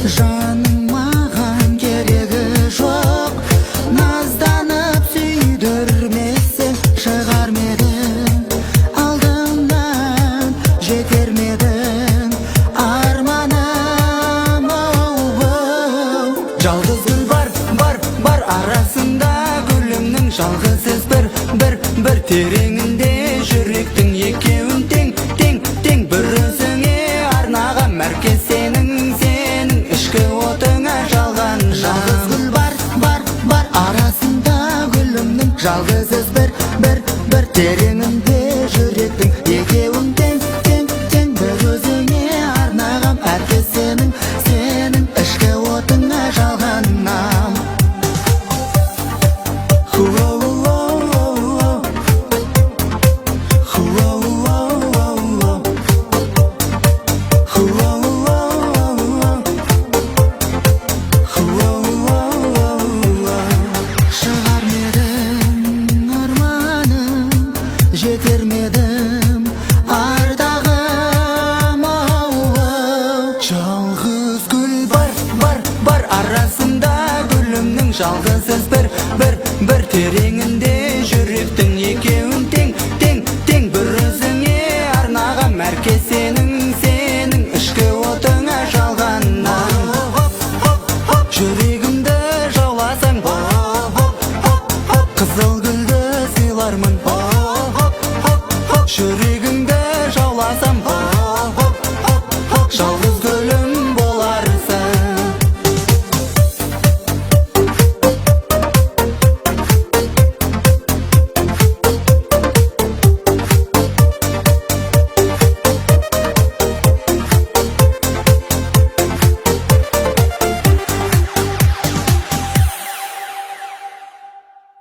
жаның маған керегі жоқ. Назданып сүйдірмесең шығар ма едің алдымнан, жетер ме едің арманым? Жалғыз гүл бар арасында, гүлімнің жалғыз із бір тереңінде, жүректің екеуін тең бір өзіңе арнаған мәрке сенің ішкі отыңа жалған. Жалғыз гүл бар арасында, гүлімнің жалғыз із бір тереңінде, жүректің екеуін тең бір өзіңе арнаған мәрке сенің ішкі отыңа жалғанам. Шығар ма едің арманым, жетер ме едім ардағым? Жалғыз гүл бар арасында, гүлімнің жалғыз із бір тереңінде,